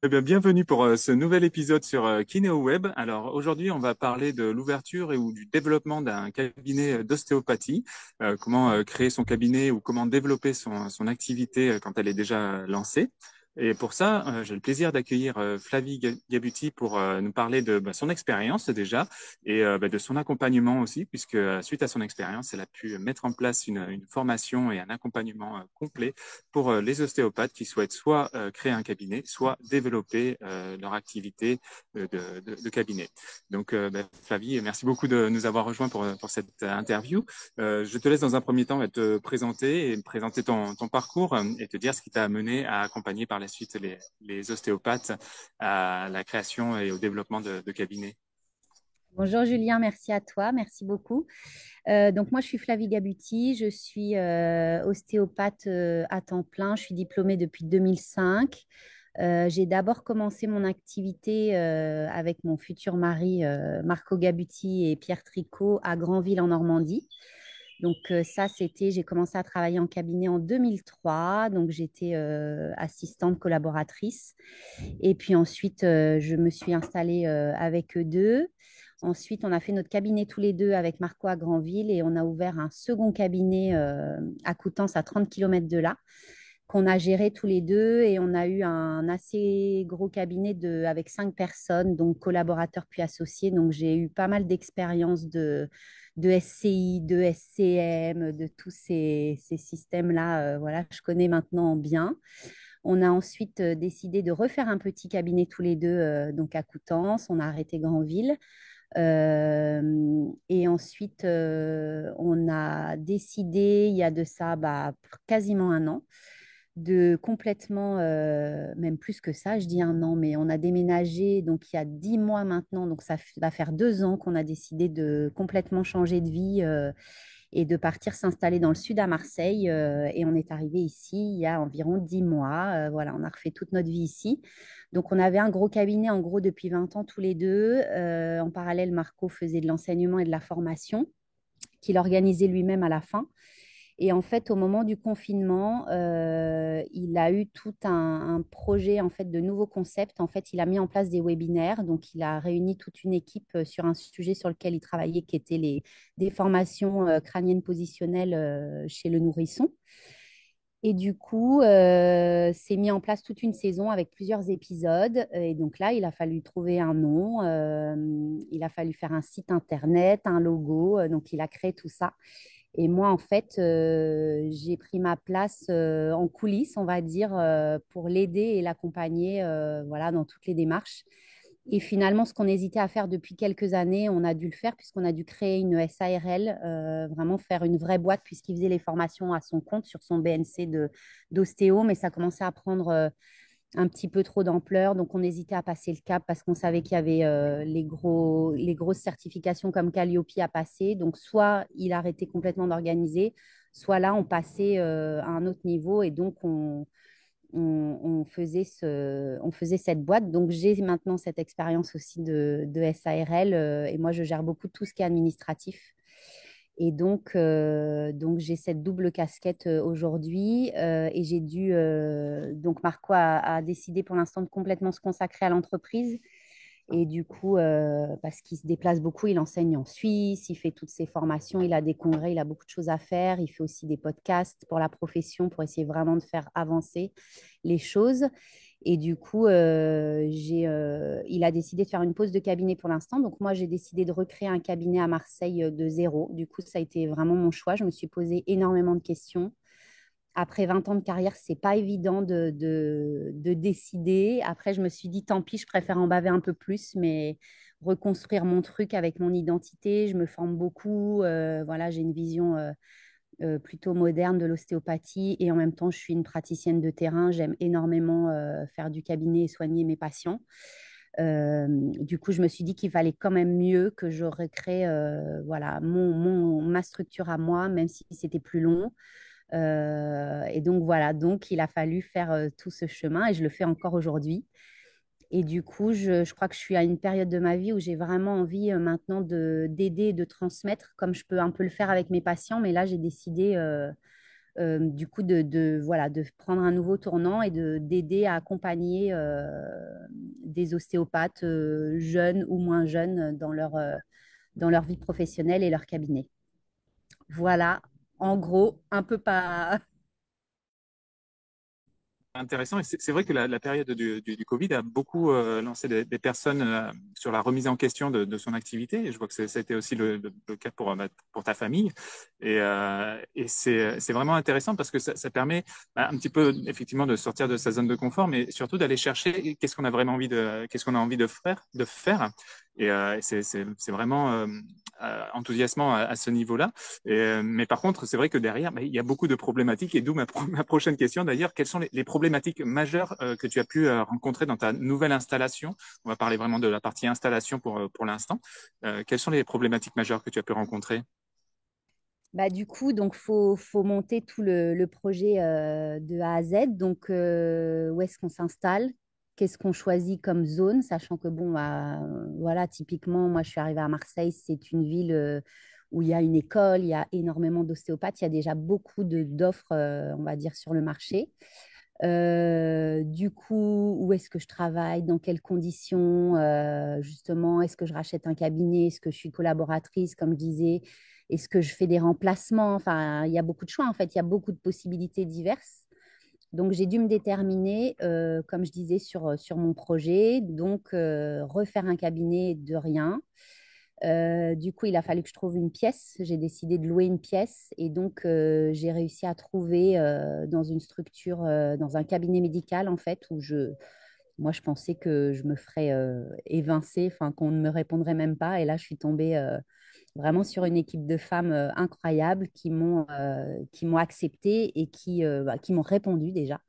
Eh bien, bienvenue pour ce nouvel épisode sur KineoWeb. Alors aujourd'hui, on va parler de l'ouverture et ou du développement d'un cabinet d'ostéopathie, comment créer son cabinet ou comment développer son activité quand elle est déjà lancée. Et pour ça, j'ai le plaisir d'accueillir Flavie Gabuti pour nous parler de son expérience déjà et de son accompagnement aussi, puisque suite à son expérience, elle a pu mettre en place une formation et un accompagnement complet pour les ostéopathes qui souhaitent soit créer un cabinet, soit développer leur activité de cabinet. Donc, Flavie, merci beaucoup de nous avoir rejoints pour cette interview. Je te laisse dans un premier temps te présenter et présenter ton parcours et te dire ce qui t'a amené à accompagner par la suite les ostéopathes à la création et au développement de cabinets. Bonjour Julien, merci à toi, merci beaucoup. Donc moi je suis Flavie Gabuti, je suis ostéopathe à temps plein, je suis diplômée depuis 2005. J'ai d'abord commencé mon activité avec mon futur mari Marco Gabuti et Pierre Tricot à Granville en Normandie. Donc ça, j'ai commencé à travailler en cabinet en 2003, donc j'étais assistante collaboratrice. Et puis ensuite, je me suis installée avec eux deux. Ensuite, on a fait notre cabinet tous les deux avec Marco à Granville et on a ouvert un second cabinet à Coutances, à 30 km de là, qu'on a géré tous les deux. Et on a eu un assez gros cabinet avec 5 personnes, donc collaborateurs puis associés. Donc, j'ai eu pas mal d'expérience de SCI, de SCM, de tous ces systèmes-là. Voilà, je connais maintenant bien. On a ensuite décidé de refaire un petit cabinet tous les deux, donc à Coutances. On a arrêté Granville. Et ensuite, on a décidé, il y a de ça quasiment un an, de complètement, même plus que ça, je dis un an, mais on a déménagé, donc il y a 10 mois maintenant, donc va faire 2 ans qu'on a décidé de complètement changer de vie et de partir s'installer dans le sud à Marseille. Et on est arrivé ici il y a environ 10 mois. Voilà, on a refait toute notre vie ici. Donc, on avait un gros cabinet, en gros, depuis 20 ans tous les deux. En parallèle, Marco faisait de l'enseignement et de la formation qu'il organisait lui-même à la fin. Et en fait, au moment du confinement, il a eu tout un projet en fait de nouveaux concepts. En fait, il a mis en place des webinaires. Donc, il a réuni toute une équipe sur un sujet sur lequel il travaillait, qui était les déformations crâniennes positionnelles chez le nourrisson. Et du coup, c'est mis en place toute une saison avec plusieurs épisodes. Et donc là, il a fallu trouver un nom, il a fallu faire un site internet, un logo. Donc, il a créé tout ça. Et moi, en fait, j'ai pris ma place en coulisses, on va dire, pour l'aider et l'accompagner voilà, dans toutes les démarches. Et finalement, ce qu'on hésitait à faire depuis quelques années, on a dû le faire puisqu'on a dû créer une SARL, vraiment faire une vraie boîte puisqu'il faisait les formations à son compte sur son BNC d'ostéo, mais ça commençait à prendre un petit peu trop d'ampleur. Donc, on hésitait à passer le cap parce qu'on savait qu'il y avait les grosses certifications comme Calliope à passer. Donc, soit il arrêtait complètement d'organiser, soit là, on passait à un autre niveau et donc on faisait cette boîte. Donc, j'ai maintenant cette expérience aussi de SARL et moi, je gère beaucoup tout ce qui est administratif. Et donc j'ai cette double casquette aujourd'hui et j'ai dû, donc Marco a décidé pour l'instant de complètement se consacrer à l'entreprise. Et du coup, parce qu'il se déplace beaucoup, il enseigne en Suisse, il fait toutes ses formations, il a des congrès, il a beaucoup de choses à faire. Il fait aussi des podcasts pour la profession, pour essayer vraiment de faire avancer les choses. Et du coup, il a décidé de faire une pause de cabinet pour l'instant. Donc moi, j'ai décidé de recréer un cabinet à Marseille de zéro. Du coup, ça a été vraiment mon choix. Je me suis posé énormément de questions. Après 20 ans de carrière, c'est pas évident de décider. Après, je me suis dit, tant pis, je préfère en baver un peu plus, mais reconstruire mon truc avec mon identité. Je me forme beaucoup. Voilà, j'ai une vision plutôt moderne de l'ostéopathie et en même temps, je suis une praticienne de terrain. J'aime énormément faire du cabinet et soigner mes patients. Du coup, je me suis dit qu'il fallait quand même mieux que je recrée voilà, ma structure à moi, même si c'était plus long. Et donc voilà, donc il a fallu faire tout ce chemin et je le fais encore aujourd'hui. Et du coup, je crois que je suis à une période de ma vie où j'ai vraiment envie maintenant d'aider et de transmettre, comme je peux un peu le faire avec mes patients. Mais là, j'ai décidé du coup, voilà, de prendre un nouveau tournant et d'aider à accompagner des ostéopathes jeunes ou moins jeunes dans leur vie professionnelle et leur cabinet. Voilà, en gros, un peu pas. Intéressant. Et c'est vrai que la période du Covid a beaucoup lancé des personnes sur la remise en question de son activité. Et je vois que ça a été aussi le cas pour ta famille. Et c'est vraiment intéressant parce que ça permet un petit peu effectivement de sortir de sa zone de confort, mais surtout d'aller chercher qu'est-ce qu'on a vraiment qu'est-ce qu'on a envie de faire. Et c'est vraiment enthousiasmant à ce niveau-là. Mais par contre, c'est vrai que derrière, il y a beaucoup de problématiques et d'où ma prochaine question d'ailleurs. Quelles sont les problématiques majeures que tu as pu rencontrer dans ta nouvelle installation? On va parler vraiment de la partie installation pour l'instant. Quelles sont les problématiques majeures que tu as pu rencontrer? Bah, du coup, donc faut monter tout le projet de A à Z. Donc, où est-ce qu'on s'installe? Qu'est-ce qu'on choisit comme zone? Sachant que, bon, bah, voilà, typiquement, moi, je suis arrivée à Marseille, c'est une ville où il y a une école, il y a énormément d'ostéopathes, il y a déjà beaucoup d'offres, on va dire, sur le marché. Du coup, où est-ce que je travaille? Dans quelles conditions? Justement, est-ce que je rachète un cabinet? Est-ce que je suis collaboratrice, comme je disais? Est-ce que je fais des remplacements? Enfin, il y a beaucoup de choix, en fait. Il y a beaucoup de possibilités diverses. Donc, j'ai dû me déterminer, comme je disais, sur mon projet. Donc, refaire un cabinet de rien. Du coup, il a fallu que je trouve une pièce. J'ai décidé de louer une pièce et donc j'ai réussi à trouver dans une structure, dans un cabinet médical en fait, moi, je pensais que je me ferais évincer, enfin qu'on ne me répondrait même pas. Et là, je suis tombée vraiment sur une équipe de femmes incroyables qui m'ont acceptée et qui m'ont répondu déjà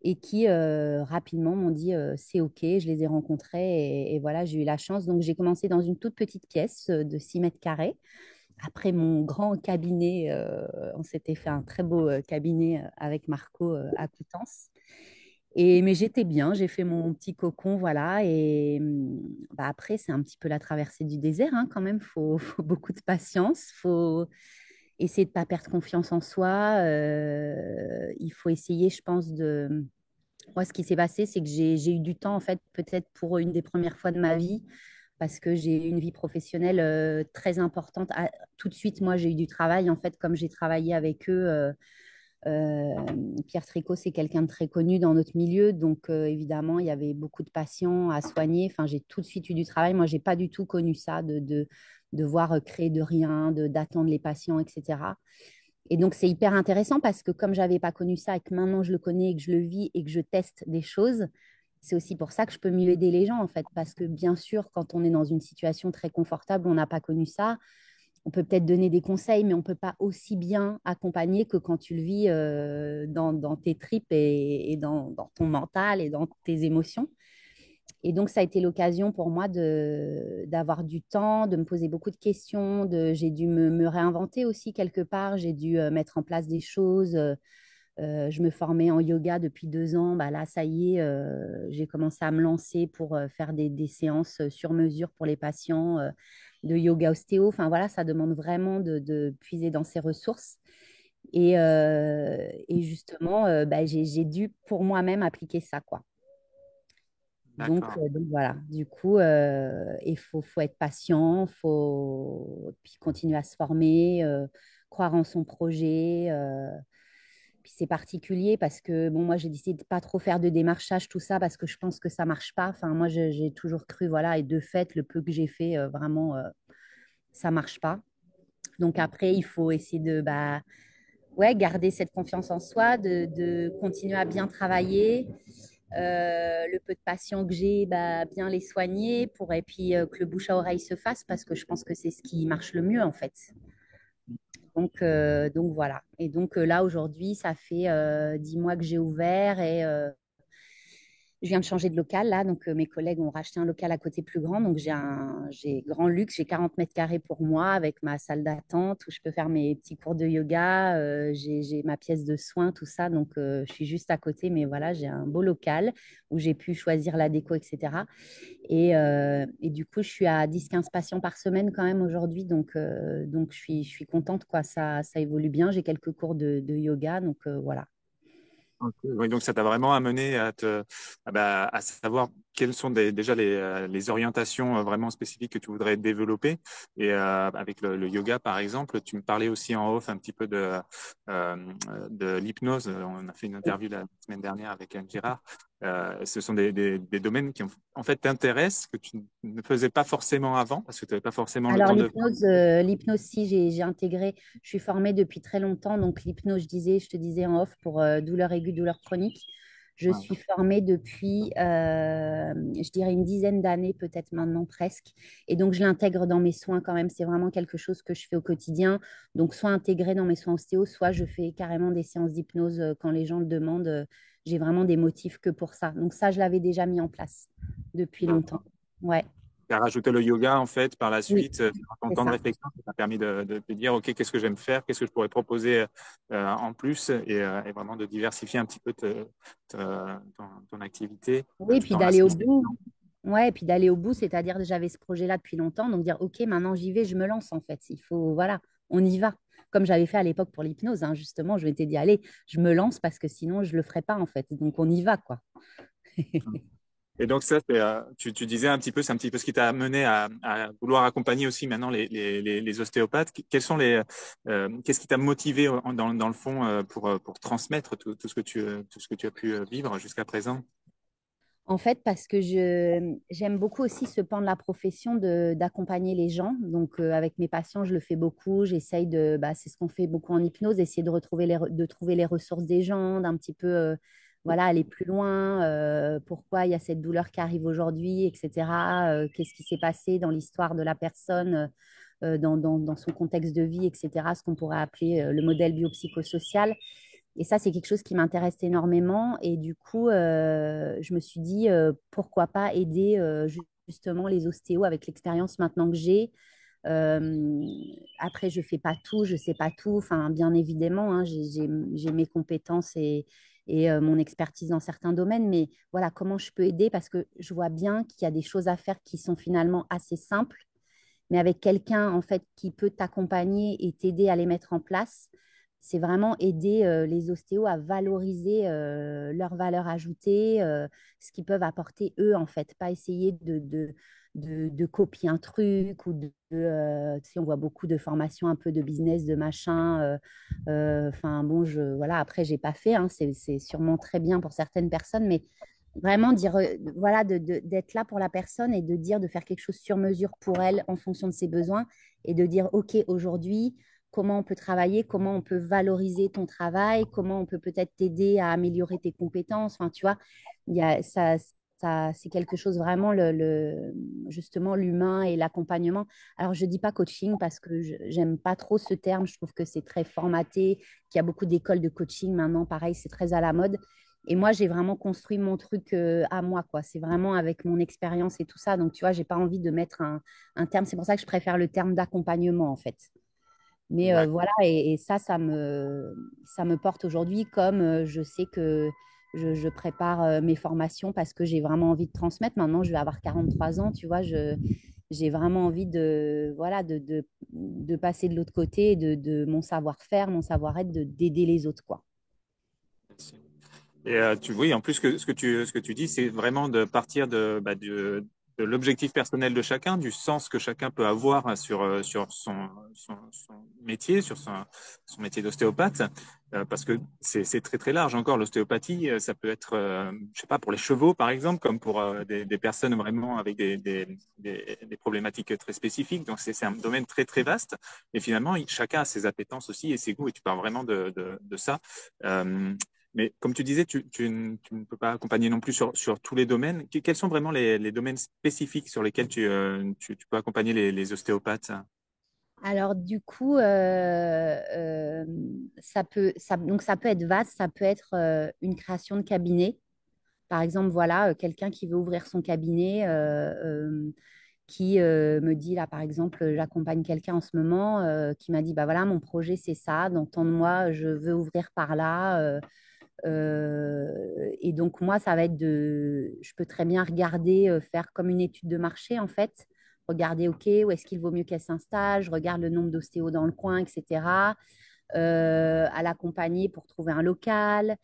et qui rapidement m'ont dit c'est OK, je les ai rencontrés et voilà, j'ai eu la chance. Donc j'ai commencé dans une toute petite pièce de 6 mètres carrés. Après mon grand cabinet, on s'était fait un très beau cabinet avec Marco à Coutances. Mais j'étais bien, j'ai fait mon petit cocon, voilà. Et bah, après, c'est un petit peu la traversée du désert, hein, quand même. Faut beaucoup de patience, faut essayer de ne pas perdre confiance en soi. Il faut essayer, je pense, de moi, ce qui s'est passé, c'est que j'ai eu du temps, en fait, peut-être pour une des premières fois de ma vie, parce que j'ai eu une vie professionnelle très importante. Tout de suite, moi, j'ai eu du travail. En fait, comme j'ai travaillé avec eux, euh, Pierre Tricot, c'est quelqu'un de très connu dans notre milieu. Donc, évidemment, il y avait beaucoup de patients à soigner. Enfin, j'ai tout de suite eu du travail. Moi, j'ai pas du tout connu ça, de devoir créer de rien, d'attendre les patients, etc. Et donc, c'est hyper intéressant parce que comme j'avais pas connu ça et que maintenant je le connais et que je le vis et que je teste des choses, c'est aussi pour ça que je peux mieux aider les gens, en fait. Parce que bien sûr, quand on est dans une situation très confortable, on n'a pas connu ça. On peut peut-être donner des conseils, mais on ne peut pas aussi bien accompagner que quand tu le vis dans tes tripes et dans ton mental et dans tes émotions. Et donc, ça a été l'occasion pour moi d'avoir du temps, de me poser beaucoup de questions. J'ai dû me réinventer aussi quelque part. J'ai dû mettre en place des choses. Je me formais en yoga depuis 2 ans. Bah là, ça y est, j'ai commencé à me lancer pour faire des séances sur mesure pour les patients de yoga ostéo. Enfin, voilà, ça demande vraiment de puiser dans ses ressources. Et justement, bah, j'ai dû pour moi-même appliquer ça, quoi. D'accord. Donc voilà, du coup, il faut être patient, faut puis continuer à se former, croire en son projet. Puis c'est particulier parce que bon, moi j'ai décidé de pas trop faire de démarchage, tout ça, parce que je pense que ça marche pas. Enfin, moi j'ai toujours cru, voilà, et de fait, le peu que j'ai fait, vraiment, ça marche pas. Donc après, il faut essayer de bah, ouais, garder cette confiance en soi, de continuer à bien travailler. Le peu de patients que j'ai, bah, bien les soigner et puis que le bouche à oreille se fasse parce que je pense que c'est ce qui marche le mieux en fait. Donc voilà. Et donc là aujourd'hui, ça fait 10 mois que j'ai ouvert Je viens de changer de local là, donc mes collègues ont racheté un local à côté plus grand. Donc j'ai grand luxe, j'ai 40 mètres carrés pour moi avec ma salle d'attente où je peux faire mes petits cours de yoga. J'ai ma pièce de soins, tout ça. Donc je suis juste à côté, mais voilà, j'ai un beau local où j'ai pu choisir la déco, etc. Et du coup, je suis à 10-15 patients par semaine quand même aujourd'hui. Donc je suis contente, quoi. Ça évolue bien. J'ai quelques cours de yoga, donc voilà. Ok. Oui, donc ça t'a vraiment amené à savoir quelles sont déjà les orientations vraiment spécifiques que tu voudrais développer. Et avec le yoga, par exemple, tu me parlais aussi en off un petit peu euh, de l'hypnose. On a fait une interview la semaine dernière avec Anne Girard. Ce sont des domaines qui, en fait, t'intéressent, que tu ne faisais pas forcément avant, parce que tu n'avais pas forcément le Alors temps de... l'hypnose, si j'ai intégré, je suis formée depuis très longtemps, donc l'hypnose, je te disais en off pour douleur aiguë, douleur chronique. Je Ouais. suis formée depuis, je dirais une dizaine d'années, peut-être maintenant presque. Et donc je l'intègre dans mes soins quand même. C'est vraiment quelque chose que je fais au quotidien. Donc soit intégré dans mes soins ostéo, soit je fais carrément des séances d'hypnose quand les gens le demandent. J'ai vraiment des motifs que pour ça. Donc ça, je l'avais déjà mis en place depuis longtemps. Ouais, Tu as rajouté le yoga, en fait, par la oui, suite, dans ton c'est temps de ça. réflexion, ça t'a permis de te dire, OK, qu'est-ce que j'aime faire, qu'est-ce que je pourrais proposer en plus, et vraiment de diversifier un petit peu ton activité Oui, tout puis en d'aller au l'associant. bout. Ouais, et puis d'aller au bout, c'est-à-dire que j'avais ce projet-là depuis longtemps, donc dire, OK, maintenant j'y vais, je me lance en fait. Il faut, voilà, on y va. Comme j'avais fait à l'époque pour l'hypnose, hein, justement, je m'étais dit, allez, je me lance parce que sinon je ne le ferais pas en fait. Donc on y va, quoi. Et donc ça, tu disais un petit peu, c'est un petit peu ce qui t'a amené à vouloir accompagner aussi maintenant les ostéopathes. Quels sont qu'est-ce qui t'a motivé dans le fond pour transmettre tout ce que tout ce que tu as pu vivre jusqu'à présent? En fait, parce que j'aime beaucoup aussi ce pan de la profession d'accompagner les gens. Donc, avec mes patients, je le fais beaucoup. J'essaye bah, c'est ce qu'on fait beaucoup en hypnose, essayer de retrouver de trouver les ressources des gens, d'un petit peu, voilà, aller plus loin. Pourquoi il y a cette douleur qui arrive aujourd'hui, etc. Qu'est-ce qui s'est passé dans l'histoire de la personne, dans son contexte de vie, etc. Ce qu'on pourrait appeler le modèle biopsychosocial. Et ça, c'est quelque chose qui m'intéresse énormément. Et du coup, je me suis dit, pourquoi pas aider justement les ostéos avec l'expérience maintenant que j'ai. Euh, Après, je fais pas tout, je sais pas tout. Enfin, bien évidemment, hein, j'ai mes compétences et mon expertise dans certains domaines. Mais voilà, comment je peux aider? Parce que je vois bien qu'il y a des choses à faire qui sont finalement assez simples, mais avec quelqu'un en fait qui peut t'accompagner et t'aider à les mettre en place, c'est vraiment aider les ostéos à valoriser leur valeur ajoutée, ce qu'ils peuvent apporter eux en fait, pas essayer de copier un truc ou tu sais, on voit beaucoup de formations un peu de business, de machin. Enfin bon, voilà, après j'ai pas fait, hein, c'est sûrement très bien pour certaines personnes, mais vraiment dire, voilà, d'être là pour la personne et de dire, de faire quelque chose sur mesure pour elle en fonction de ses besoins et de dire, OK, aujourd'hui, comment on peut travailler, comment on peut valoriser ton travail, comment on peut peut-être t'aider à améliorer tes compétences. Enfin, tu vois, il y a, c'est quelque chose vraiment, justement, l'humain et l'accompagnement. Alors, je ne dis pas coaching parce que j'aime pas trop ce terme. Je trouve que c'est très formaté, qu'il y a beaucoup d'écoles de coaching maintenant. Pareil, c'est très à la mode. Et moi, j'ai vraiment construit mon truc à moi, quoi. C'est vraiment avec mon expérience et tout ça. Donc, tu vois, j'ai pas envie de mettre un terme. C'est pour ça que je préfère le terme d'accompagnement, en fait. Mais D'accord. voilà, et ça, ça me porte aujourd'hui comme je sais que je prépare mes formations parce que j'ai vraiment envie de transmettre. Maintenant, je vais avoir 43 ans, tu vois, j'ai vraiment envie voilà, de passer de l'autre côté, de mon savoir-faire, mon savoir-être, d'aider les autres, quoi. Et oui, en plus ce que tu dis, c'est vraiment de partir de l'objectif personnel de chacun, du sens que chacun peut avoir sur son métier, son métier d'ostéopathe, parce que c'est très très large encore. L'ostéopathie, ça peut être, je sais pas, pour les chevaux par exemple, comme pour des personnes vraiment avec des problématiques très spécifiques. Donc c'est un domaine très très vaste. Et finalement, chacun a ses appétences aussi et ses goûts. Et tu parles vraiment de ça. Euh, mais comme tu disais, tu ne peux pas accompagner non plus sur tous les domaines. Quels sont vraiment les domaines spécifiques sur lesquels tu peux accompagner les ostéopathes? Alors, du coup, donc ça peut être vaste, ça peut être une création de cabinet. par exemple, voilà, quelqu'un qui veut ouvrir son cabinet, qui me dit, là, par exemple, j'accompagne quelqu'un en ce moment qui m'a dit, bah voilà, mon projet, c'est ça, dans tant de mois, je veux ouvrir par là. Et donc, moi, ça va être je peux très bien regarder, faire comme une étude de marché, en fait. Regarder, OK, où est-ce qu'il vaut mieux qu'elle s'installe, je regarde le nombre d'ostéos dans le coin, etc. À l'accompagner pour trouver un local.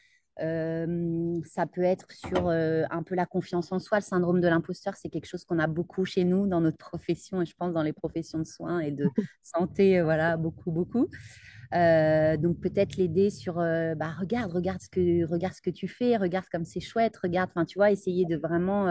Ça peut être sur un peu la confiance en soi. Le syndrome de l'imposteur, c'est quelque chose qu'on a beaucoup chez nous dans notre profession et je pense dans les professions de soins et de santé, voilà, beaucoup, beaucoup. Donc peut-être l'aider sur, bah, regarde ce que tu fais, regarde comme c'est chouette, regarde, enfin tu vois, essayer de vraiment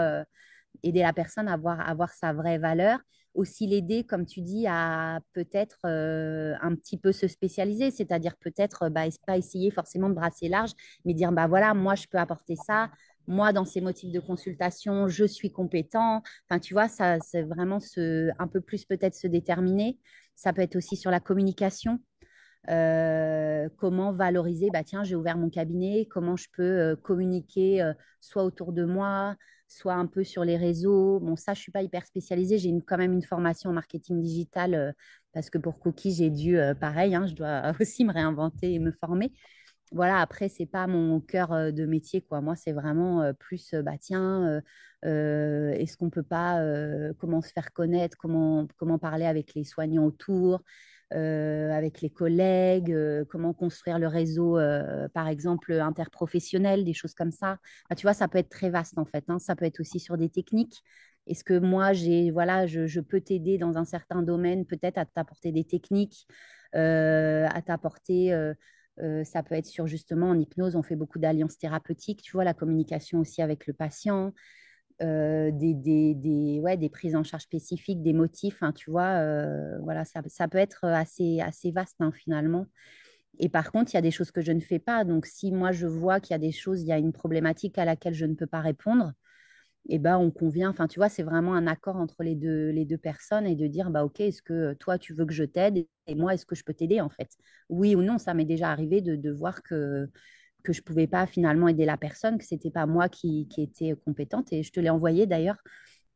aider la personne à voir sa vraie valeur. Aussi l'aider, comme tu dis, à peut-être un petit peu se spécialiser, c'est-à-dire peut-être bah, pas essayer forcément de brasser large, mais dire, bah voilà, moi je peux apporter ça, moi dans ces motifs de consultation, je suis compétent. Enfin, tu vois, ça, c'est vraiment un peu plus peut-être se déterminer. Ça peut être aussi sur la communication. Comment valoriser, bah tiens, j'ai ouvert mon cabinet, comment je peux communiquer soit autour de moi, soit un peu sur les réseaux. Bon, ça, je ne suis pas hyper spécialisée, j'ai quand même une formation en marketing digital parce que pour Cookie, j'ai dû, pareil, hein, je dois aussi me réinventer et me former. Voilà, après, c'est pas mon cœur de métier, quoi. Moi, c'est vraiment plus, bah tiens, est-ce qu'on peut pas, comment se faire connaître, comment parler avec les soignants autour, avec les collègues, comment construire le réseau, par exemple, interprofessionnel, des choses comme ça. Enfin, tu vois, ça peut être très vaste, en fait, hein. Ça peut être aussi sur des techniques. Est-ce que moi, voilà, je peux t'aider dans un certain domaine, peut-être à t'apporter des techniques, à t'apporter ça peut être sur justement en hypnose, on fait beaucoup d'alliances thérapeutiques, tu vois, la communication aussi avec le patient, ouais, des prises en charge spécifiques, des motifs, hein, tu vois, voilà, ça peut être assez vaste hein, finalement. Et par contre, il y a des choses que je ne fais pas. Donc, si moi je vois qu'il y a des choses, il y a une problématique à laquelle je ne peux pas répondre, et ben on convient. Enfin, tu vois, c'est vraiment un accord entre les deux personnes et de dire, bah ok, est-ce que toi tu veux que je t'aide et moi est-ce que je peux t'aider en fait? Oui ou non, ça m'est déjà arrivé de voir que je pouvais pas finalement aider la personne, que c'était pas moi qui était compétente et je te l'ai envoyé d'ailleurs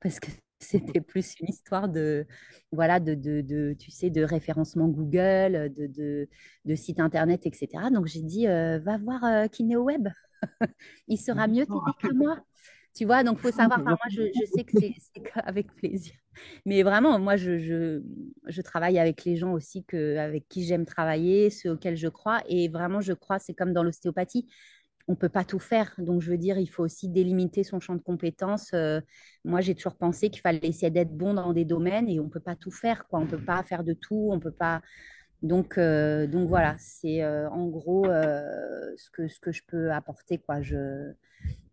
parce que c'était plus une histoire de voilà tu sais de référencement Google, de site internet, etc. Donc j'ai dit va voir KineoWeb, il sera mieux t'aider que moi. Tu vois, donc il faut savoir, enfin, moi, je sais que c'est avec plaisir. Mais vraiment, moi, je travaille avec les gens aussi avec qui j'aime travailler, ceux auxquels je crois. Et vraiment, je crois, c'est comme dans l'ostéopathie, on ne peut pas tout faire. Donc, je veux dire, il faut aussi délimiter son champ de compétences. Moi, j'ai toujours pensé qu'il fallait essayer d'être bon dans des domaines et on ne peut pas tout faire, quoi. On ne peut pas faire de tout, on peut pas. Donc voilà, c'est en gros ce que je peux apporter, quoi.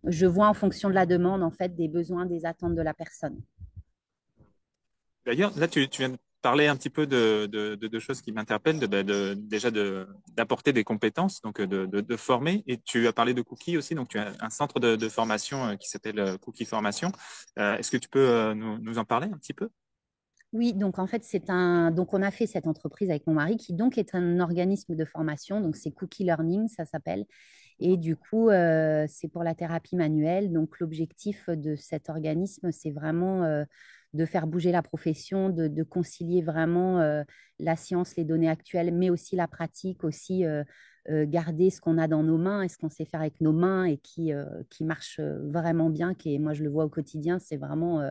Je vois en fonction de la demande, en fait, des besoins, des attentes de la personne. D'ailleurs, là, tu viens de parler un petit peu de choses qui m'interpellent, déjà d'apporter des compétences, donc de former. Et tu as parlé de Cookie aussi, donc tu as un centre de formation qui s'appelle Cookie Formation. Est-ce que tu peux nous en parler un petit peu? Oui, donc en fait, donc on a fait cette entreprise avec mon mari qui donc est un organisme de formation, donc c'est Cookie Learning, ça s'appelle. Et du coup, c'est pour la thérapie manuelle. Donc l'objectif de cet organisme, c'est vraiment de faire bouger la profession, de concilier vraiment la science, les données actuelles, mais aussi la pratique, aussi garder ce qu'on a dans nos mains et ce qu'on sait faire avec nos mains et qui marche vraiment bien, moi je le vois au quotidien, c'est vraiment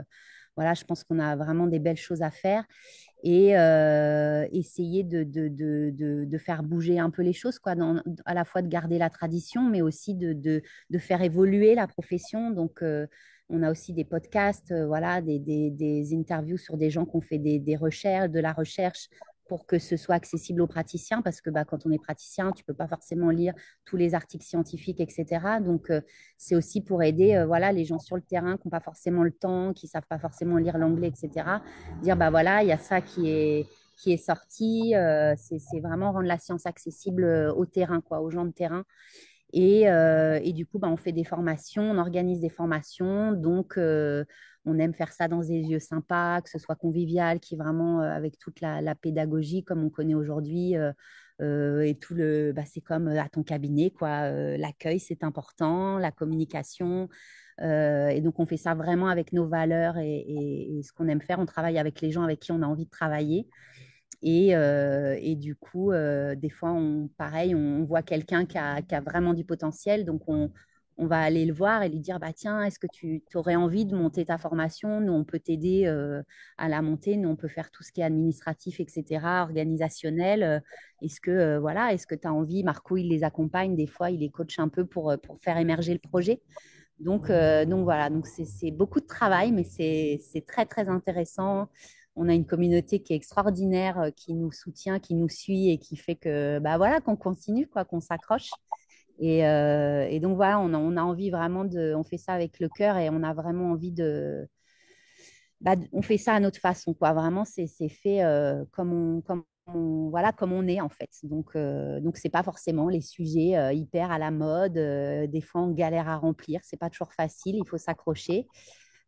voilà, je pense qu'on a vraiment des belles choses à faire et essayer de faire bouger un peu les choses, quoi, à la fois de garder la tradition, mais aussi de faire évoluer la profession. Donc, on a aussi des podcasts, voilà, des interviews sur des gens qui ont fait des recherches, de la recherche pour que ce soit accessible aux praticiens, parce que bah, quand on est praticien, tu ne peux pas forcément lire tous les articles scientifiques, etc. Donc, c'est aussi pour aider voilà, les gens sur le terrain qui n'ont pas forcément le temps, qui ne savent pas forcément lire l'anglais, etc. Dire, bah voilà, il y a ça qui est sorti. C'est vraiment rendre la science accessible au terrain, quoi, aux gens de terrain. Et du coup, bah, on fait des formations, on organise des formations. Donc, on aime faire ça dans des lieux sympas, que ce soit convivial, qui est vraiment avec toute la pédagogie comme on connaît aujourd'hui. et tout c'est comme à ton cabinet, quoi. L'accueil, c'est important, la communication. Et donc, on fait ça vraiment avec nos valeurs et ce qu'on aime faire. On travaille avec les gens avec qui on a envie de travailler. Et du coup, des fois, pareil, on voit quelqu'un qui a vraiment du potentiel. Donc, on va aller le voir et lui dire, bah, tiens, est-ce que tu aurais envie de monter ta formation? Nous, on peut t'aider à la monter. Nous, on peut faire tout ce qui est administratif, etc., organisationnel. Voilà, est-ce que tu as envie? Marco, il les accompagne. Des fois, il les coach un peu pour faire émerger le projet. Donc voilà, donc c'est beaucoup de travail, mais c'est très, très intéressant. On a une communauté qui est extraordinaire, qui nous soutient, qui nous suit et qui fait que, bah voilà, qu'on continue, quoi, qu'on s'accroche. Et donc voilà, on a envie vraiment on fait ça avec le cœur et on a vraiment envie on fait ça à notre façon, quoi. Vraiment, c'est fait voilà, comme on est en fait. Donc c'est pas forcément les sujets hyper à la mode. Des fois, on galère à remplir. C'est pas toujours facile. Il faut s'accrocher.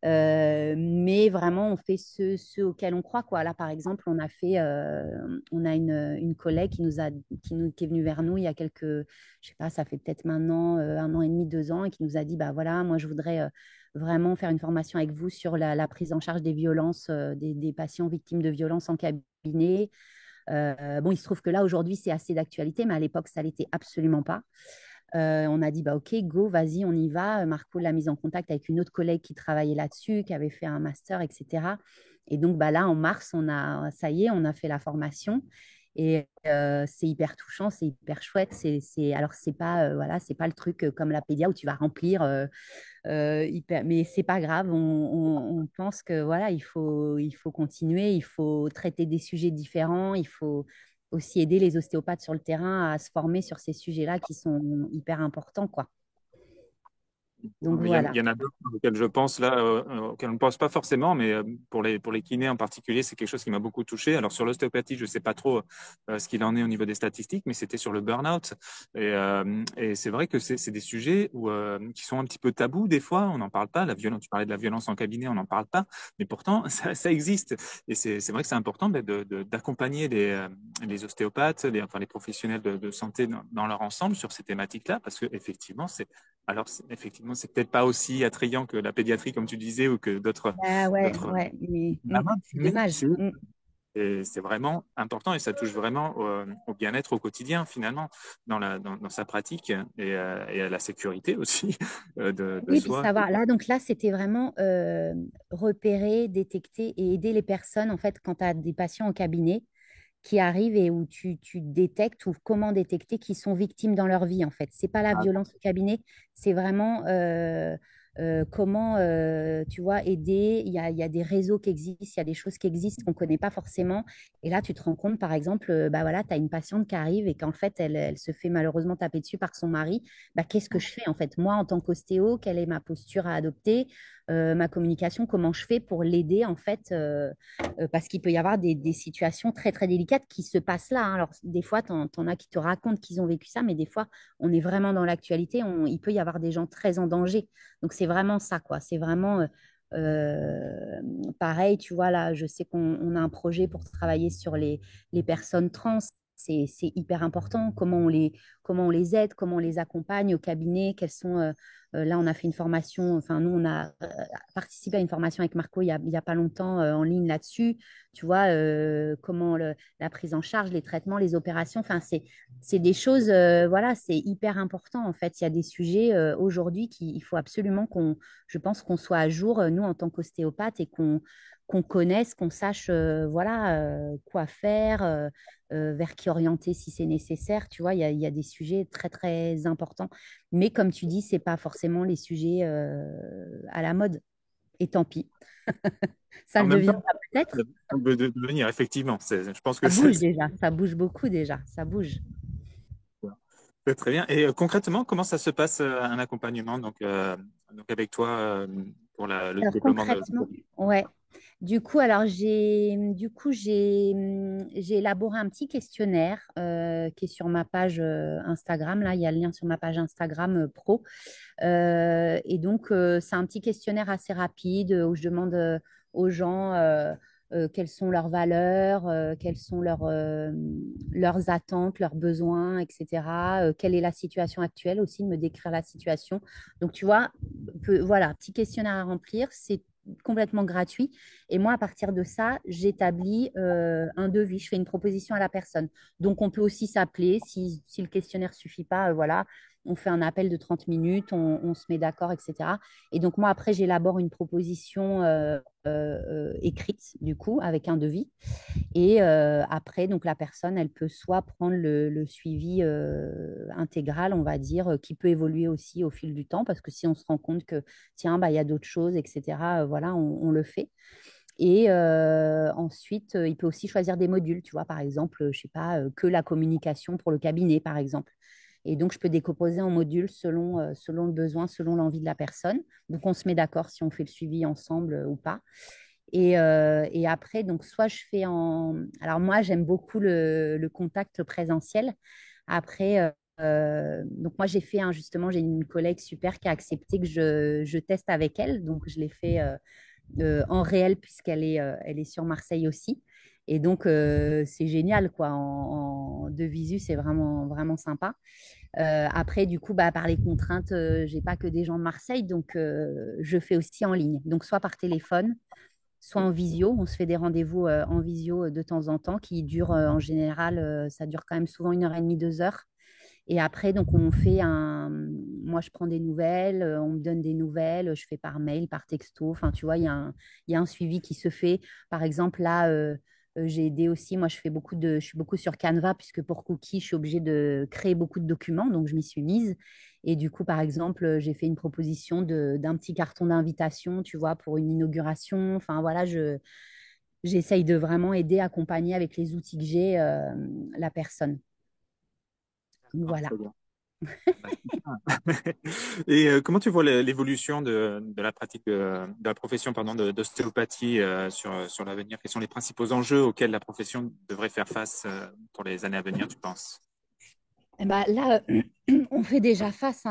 Mais vraiment, on fait ceux auxquels on croit, quoi. Là, par exemple, on a une collègue qui est venue vers nous il y a je sais pas, ça fait peut-être maintenant 1 an et demi, 2 ans, et qui nous a dit, bah voilà, moi, je voudrais vraiment faire une formation avec vous sur la prise en charge des violences, des patients victimes de violences en cabinet. Bon, il se trouve que là, aujourd'hui, c'est assez d'actualité, mais à l'époque, ça l'était absolument pas. On a dit, bah, OK, go, vas-y, on y va. Marco l'a mise en contact avec une autre collègue qui travaillait là-dessus, qui avait fait un master, etc. Et donc, bah, là, en mars, ça y est, on a fait la formation. Et c'est hyper touchant, c'est hyper chouette. Alors, voilà, c'est pas le truc comme la pédia où tu vas remplir mais c'est pas grave. On pense que voilà, il faut continuer, il faut traiter des sujets différents, il faut aussi aider les ostéopathes sur le terrain à se former sur ces sujets-là qui sont hyper importants, quoi. Donc Il voilà. y en a d'autres auxquels je pense là, auxquels on ne pense pas forcément, mais pour les kinés en particulier, c'est quelque chose qui m'a beaucoup touché. Alors sur l'ostéopathie, je ne sais pas trop ce qu'il en est au niveau des statistiques, mais c'était sur le burn-out. Et c'est vrai que c'est des sujets qui sont un petit peu tabous des fois. On n'en parle pas. La violence, tu parlais de la violence en cabinet, on n'en parle pas, mais pourtant ça existe. Et c'est vrai que c'est important d'accompagner les ostéopathes, enfin les professionnels de santé dans leur ensemble sur ces thématiques-là, parce que effectivement, effectivement, c'est peut-être pas aussi attrayant que la pédiatrie, comme tu disais, ou que Ah ouais, d'autres ouais, mais c'est mais dommage. c'est vraiment important et ça touche vraiment au bien-être au quotidien, finalement, dans sa pratique et à la sécurité aussi de Oui, puis soi. savoir. Donc là, c'était vraiment repérer, détecter et aider les personnes, en fait, quand tu as des patients au cabinet qui arrivent et où tu détectes ou comment détecter qu'ils sont victimes dans leur vie, en fait. C'est pas la Ah, violence au cabinet, c'est vraiment comment, tu vois, aider. Il y a des réseaux qui existent, il y a des choses qui existent qu'on ne connaît pas forcément. Et là, tu te rends compte, par exemple, bah voilà, tu as une patiente qui arrive et qu'en fait, elle se fait malheureusement taper dessus par son mari. Bah, qu'est-ce que je fais, en fait? Moi, en tant qu'ostéo, quelle est ma posture à adopter? Ma communication, comment je fais pour l'aider, en fait, parce qu'il peut y avoir des situations très, très délicates qui se passent là, hein. Alors, des fois, tu en as qui te racontent qu'ils ont vécu ça, mais des fois, on est vraiment dans l'actualité. Il peut y avoir des gens très en danger. Donc, c'est vraiment ça, quoi. C'est vraiment pareil, tu vois, là, je sais qu'on a un projet pour travailler sur les personnes trans. C'est hyper important. Comment on les aide, comment on les accompagne au cabinet, là, on a fait une formation, enfin, nous, on a participé à une formation avec Marco il y a pas longtemps en ligne là-dessus. Tu vois, comment la prise en charge, les traitements, les opérations, enfin, c'est des choses, voilà, c'est hyper important en fait. Il y a des sujets aujourd'hui il faut absolument je pense qu'on soit à jour, nous, en tant qu'ostéopathe, et qu'on connaisse, qu'on sache, voilà, quoi faire, vers qui orienter si c'est nécessaire. Tu vois, il y a des sujets très, très importants. Mais comme tu dis, c'est pas forcément les sujets à la mode. Et tant pis. Ça en le même temps, deviendra peut-être. de devenir, effectivement, je pense que Ça bouge déjà. Ça bouge beaucoup déjà. Ça bouge. c'est très bien. Et concrètement, comment ça se passe un accompagnement donc avec toi pour le Alors développement concrètement, ouais. J'ai élaboré un petit questionnaire qui est sur ma page Instagram. Là, il y a le lien sur ma page Instagram pro. Et donc, c'est un petit questionnaire assez rapide où je demande aux gens quelles sont leurs valeurs, quelles sont leurs attentes, leurs besoins, etc. Quelle est la situation actuelle aussi, de me décrire la situation. Donc, tu vois, voilà, petit questionnaire à remplir, c'est complètement gratuit. Et moi, à partir de ça, j'établis un devis, je fais une proposition à la personne. Donc, on peut aussi s'appeler si le questionnaire ne suffit pas, voilà, on fait un appel de 30 minutes, on se met d'accord, etc. Et donc, moi, après, j'élabore une proposition écrite, du coup, avec un devis. Et après, donc, la personne, elle peut soit prendre le suivi intégral, on va dire, qui peut évoluer aussi au fil du temps, parce que si on se rend compte que, tiens, bah, il y a d'autres choses, etc., voilà, on le fait. Et ensuite, il peut aussi choisir des modules, tu vois, par exemple, je sais pas, que la communication pour le cabinet, par exemple. Et donc, je peux décomposer en modules selon le besoin, selon l'envie de la personne. Donc, on se met d'accord si on fait le suivi ensemble ou pas. Et après, donc, soit je fais en... Alors, moi, j'aime beaucoup le contact présentiel. Après, donc, moi, j'ai fait, justement, j'ai une collègue super qui a accepté que je teste avec elle. Donc, je l'ai fait en réel puisqu'elle est sur Marseille aussi. Et donc, c'est génial, quoi. De visu, c'est vraiment, vraiment sympa. Après, du coup, bah, par les contraintes, j'ai pas que des gens de Marseille, donc je fais aussi en ligne. Donc, soit par téléphone, soit en visio. On se fait des rendez-vous en visio de temps en temps qui durent en général, ça dure quand même souvent 1 heure et demie, 2 heures. Et après, donc, on fait un. Moi, je prends des nouvelles, on me donne des nouvelles, je fais par mail, par texto. Enfin, tu vois, il y a un suivi qui se fait. Par exemple, là, j'ai aidé aussi. Moi, je suis beaucoup sur Canva, puisque pour Cookie, je suis obligée de créer beaucoup de documents. Donc, je m'y suis mise. Et du coup, par exemple, j'ai fait une proposition d'un petit carton d'invitation, tu vois, pour une inauguration. Enfin, voilà, j'essaye de vraiment aider, accompagner avec les outils que j'ai la personne. Donc, Ah, voilà. très bien. Bah, et comment tu vois l'évolution de la pratique de la profession pardon, d'ostéopathie sur l'avenir? Quels sont les principaux enjeux auxquels la profession devrait faire face pour les années à venir, tu penses? Eh ben, là, on fait déjà face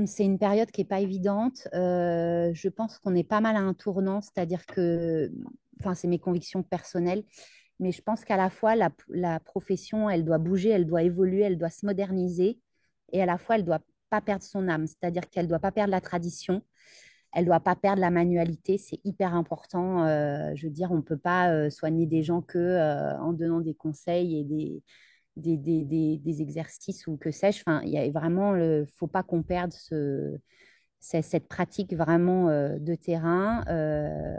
c'est une période qui n'est pas évidente. Je pense qu'on est pas mal à un tournant, c'est-à-dire que, enfin, c'est mes convictions personnelles, mais je pense qu'à la fois, la profession, elle doit bouger, elle doit évoluer, elle doit se moderniser, et à la fois, elle ne doit pas perdre son âme, c'est-à-dire qu'elle ne doit pas perdre la tradition, elle ne doit pas perdre la manualité, c'est hyper important. Je veux dire, on ne peut pas soigner des gens que en donnant des conseils et des exercices ou que sais-je. Enfin, il y a vraiment, faut pas qu'on perde cette pratique vraiment de terrain.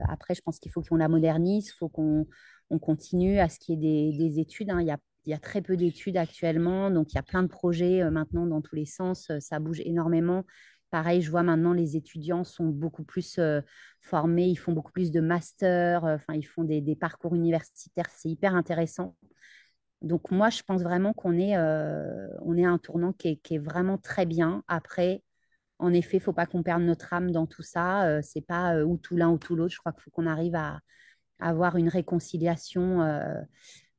Après, je pense qu'il faut qu'on la modernise, il faut qu'on on continue à ce qu'il y ait des études, hein. Il y a très peu d'études actuellement, donc il y a plein de projets maintenant dans tous les sens, ça bouge énormément. Pareil, je vois maintenant les étudiants sont beaucoup plus formés, ils font beaucoup plus de masters, enfin, ils font des parcours universitaires, c'est hyper intéressant. Donc moi, je pense vraiment on est à un tournant qui est vraiment très bien. Après, en effet, il ne faut pas qu'on perde notre âme dans tout ça. C'est pas ou tout l'un ou tout l'autre. Je crois qu'il faut qu'on arrive à avoir une réconciliation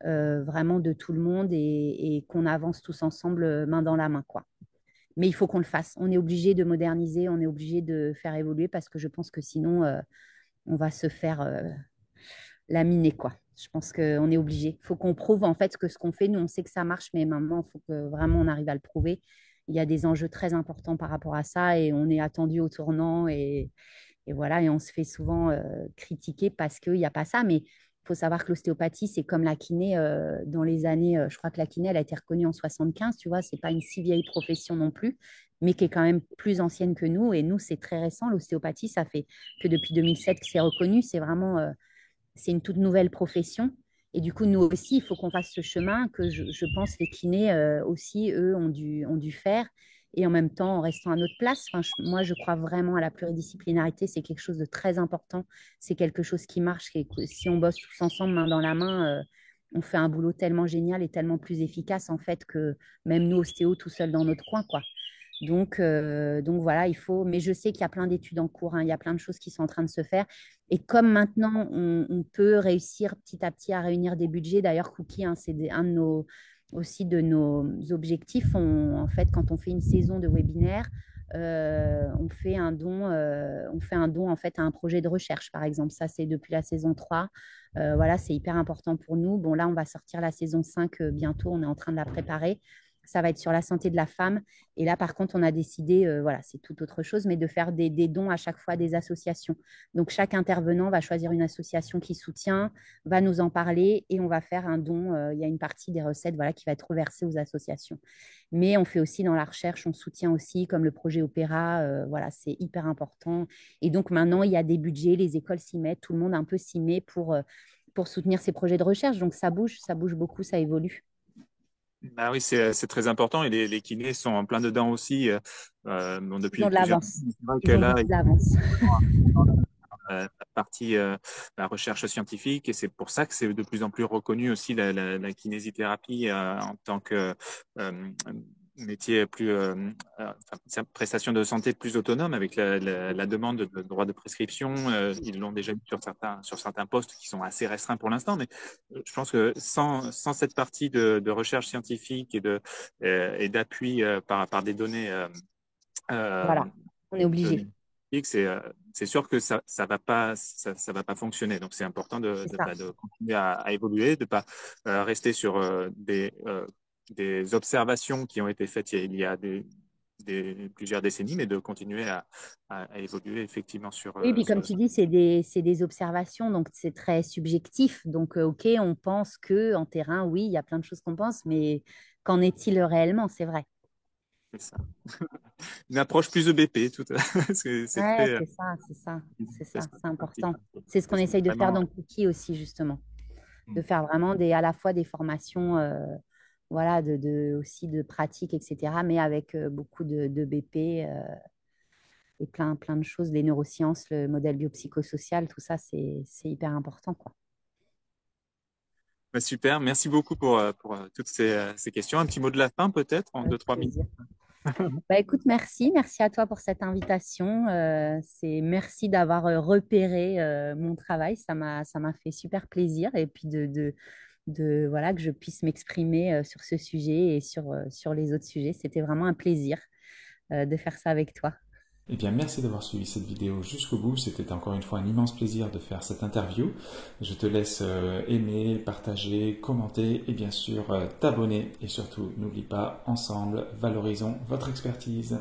vraiment de tout le monde et qu'on avance tous ensemble main dans la main, quoi. Mais il faut qu'on le fasse. On est obligé de moderniser, on est obligé de faire évoluer parce que je pense que sinon, on va se faire laminer, quoi. Je pense qu'on est obligé. Il faut qu'on prouve en fait que ce qu'on fait, nous, on sait que ça marche, mais maintenant, il faut que vraiment on arrive à le prouver. Il y a des enjeux très importants par rapport à ça et on est attendu au tournant et voilà, et on se fait souvent critiquer parce qu'il n'y a pas ça. Mais il faut savoir que l'ostéopathie, c'est comme la kiné dans les années, je crois que la kiné, elle a été reconnue en 75, tu vois, c'est pas une si vieille profession non plus, mais qui est quand même plus ancienne que nous. Et nous, c'est très récent. L'ostéopathie, ça fait que depuis 2007 que c'est reconnu. C'est vraiment c'est une toute nouvelle profession. Et du coup, nous aussi, il faut qu'on fasse ce chemin que je pense les kinés aussi, eux, ont dû faire. Et en même temps, en restant à notre place, enfin, moi, je crois vraiment à la pluridisciplinarité. C'est quelque chose de très important. C'est quelque chose qui marche. Et si on bosse tous ensemble, main dans la main, on fait un boulot tellement génial et tellement plus efficace, en fait, que même nous, ostéo, tout seul dans notre coin, quoi. Donc voilà, il faut. Mais je sais qu'il y a plein d'études en cours, hein, il y a plein de choses qui sont en train de se faire. Et comme maintenant, on peut réussir petit à petit à réunir des budgets, d'ailleurs, Cookie, hein, c'est un de nos, aussi de nos objectifs. En fait, quand on fait une saison de webinaire, on fait un don en fait à un projet de recherche, par exemple. Ça, c'est depuis la saison 3. Voilà, c'est hyper important pour nous. Bon, là, on va sortir la saison 5 bientôt. On est en train de la préparer. Ça va être sur la santé de la femme. Et là, par contre, on a décidé, voilà, c'est tout autre chose, mais de faire des dons à chaque fois à des associations. Donc, chaque intervenant va choisir une association qui soutient, va nous en parler et on va faire un don. Il y a une partie des recettes, voilà, qui va être reversée aux associations. Mais on fait aussi dans la recherche, on soutient aussi, comme le projet Opéra. Voilà, c'est hyper important. Et donc, maintenant, il y a des budgets, les écoles s'y mettent, tout le monde un peu s'y met pour soutenir ces projets de recherche. Donc, ça bouge beaucoup, ça évolue. Bah oui, c'est très important et les kinés sont en plein dedans aussi bon, Ils depuis ont de plusieurs l'avance. années. C'est vrai que Ils ont là, beaucoup d'avance. la partie la recherche scientifique et c'est pour ça que c'est de plus en plus reconnu aussi la kinésithérapie en tant que euh, métier plus enfin, prestation de santé plus autonome avec la demande de droit de prescription. Ils l'ont déjà eu sur certains postes qui sont assez restreints pour l'instant, mais je pense que sans cette partie de recherche scientifique et d'appui par des données euh, Voilà, on est obligé. données c'est sûr que ça va pas fonctionner. Donc c'est important C'est ça. de continuer à évoluer, de pas rester sur des observations qui ont été faites il y a plusieurs décennies, mais de continuer à évoluer effectivement Oui, puis comme sur tu ça. dis, c'est des observations, donc c'est très subjectif. Donc, OK, on pense que en terrain, oui, il y a plein de choses qu'on pense, mais qu'en est-il réellement? C'est vrai. C'est ça. Une approche plus EBP, tout, c'est Ouais, très c'est ça, c'est ça, ça, c'est important. c'est C'est ce qu'on essaye de faire vraiment dans Cookie aussi, justement, de faire vraiment à la fois des formations, voilà, aussi de pratique, etc., mais avec beaucoup de BP et plein de choses, les neurosciences, le modèle biopsychosocial, tout ça, c'est hyper important, quoi. bah, super. Merci beaucoup pour toutes ces questions. Un petit mot de la fin peut-être en deux, Avec trois minutes. plaisir. Bah, écoute, merci à toi pour cette invitation. Merci d'avoir repéré mon travail. Ça m'a fait super plaisir et puis voilà, que je puisse m'exprimer sur ce sujet et sur les autres sujets. C'était vraiment un plaisir de faire ça avec toi. Eh bien, merci d'avoir suivi cette vidéo jusqu'au bout. C'était encore une fois un immense plaisir de faire cette interview. Je te laisse aimer, partager, commenter et bien sûr t'abonner. Et surtout, n'oublie pas, ensemble, valorisons votre expertise.